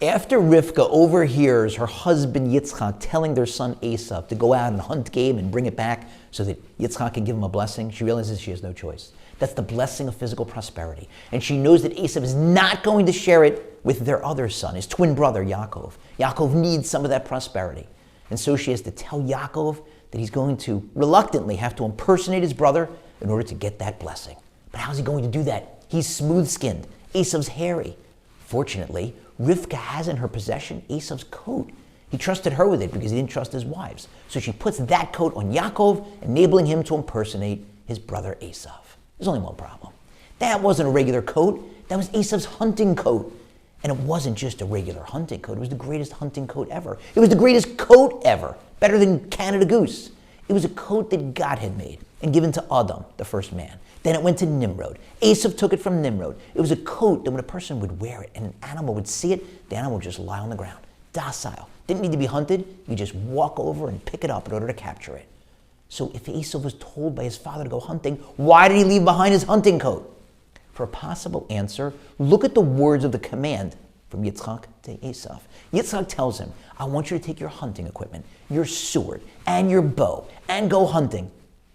After Rivka overhears her husband Yitzchak telling their son Esav to go out and hunt game and bring it back so that Yitzchak can give him a blessing, she realizes she has no choice. That's the blessing of physical prosperity. And she knows that Esav is not going to share it with their other son, his twin brother Yaakov. Yaakov needs some of that prosperity. And so she has to tell Yaakov that he's going to reluctantly have to impersonate his brother in order to get that blessing. But how's he going to do that? He's smooth-skinned. Esav's hairy. Fortunately, Rivka has in her possession Esav's coat. He trusted her with it because he didn't trust his wives. So she puts that coat on Yaakov, enabling him to impersonate his brother Esav. There's only one problem. That wasn't a regular coat. That was Esav's hunting coat. And it wasn't just a regular hunting coat. It was the greatest hunting coat ever. It was the greatest coat ever. Better than Canada Goose. It was a coat that God had made and given to Adam, the first man. Then it went to Nimrod. Esav took it from Nimrod. It was a coat that when a person would wear it and an animal would see it, the animal would just lie on the ground. Docile. Didn't need to be hunted. You just walk over and pick it up in order to capture it. So if Esav was told by his father to go hunting, why did he leave behind his hunting coat? For a possible answer, look at the words of the command from Yitzchak to Esav. Yitzchak tells him, I want you to take your hunting equipment, your sword, and your bow, and go hunting.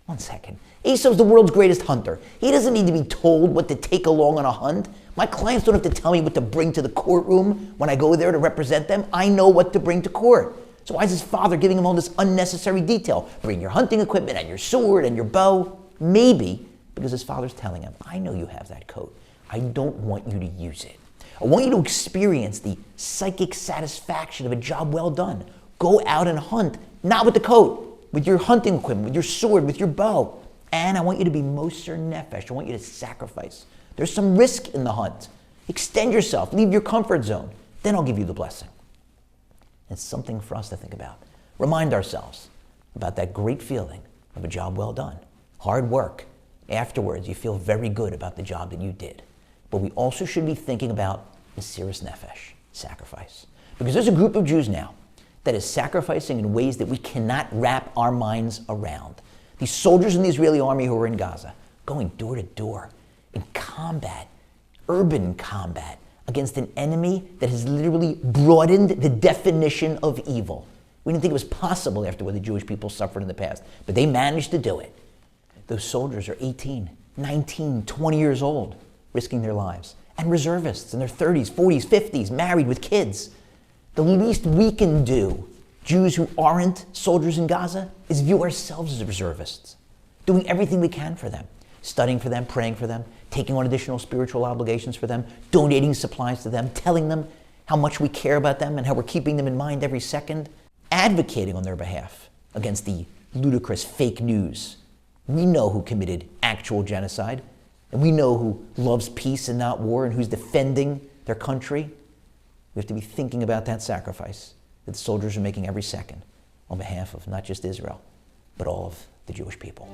One second. Esav's the world's greatest hunter. He doesn't need to be told what to take along on a hunt. My clients don't have to tell me what to bring to the courtroom when I go there to represent them. I know what to bring to court. So why is his father giving him all this unnecessary detail? Bring your hunting equipment and your sword and your bow. Maybe because his father's telling him, I know you have that coat. I don't want you to use it. I want you to experience the psychic satisfaction of a job well done. Go out and hunt, not with the coat, with your hunting equipment, with your sword, with your bow. And I want you to be moser nefesh. I want you to sacrifice. There's some risk in the hunt. Extend yourself, leave your comfort zone. Then I'll give you the blessing. It's something for us to think about. Remind ourselves about that great feeling of a job well done. Hard work. Afterwards, you feel very good about the job that you did. But we also should be thinking about mesiras nefesh, sacrifice. Because there's a group of Jews now that is sacrificing in ways that we cannot wrap our minds around. These soldiers in the Israeli army who are in Gaza, going door to door in combat, urban combat, against an enemy that has literally broadened the definition of evil. We didn't think it was possible after what the Jewish people suffered in the past, but they managed to do it. Those soldiers are 18, 19, 20 years old, risking their lives. And reservists in their 30s, 40s, 50s, married with kids. The least we can do, Jews who aren't soldiers in Gaza, is view ourselves as reservists, doing everything we can for them, studying for them, praying for them, taking on additional spiritual obligations for them, donating supplies to them, telling them how much we care about them and how we're keeping them in mind every second, advocating on their behalf against the ludicrous fake news. We know who committed actual genocide, and we know who loves peace and not war and who's defending their country. We have to be thinking about that sacrifice that the soldiers are making every second on behalf of not just Israel, but all of the Jewish people.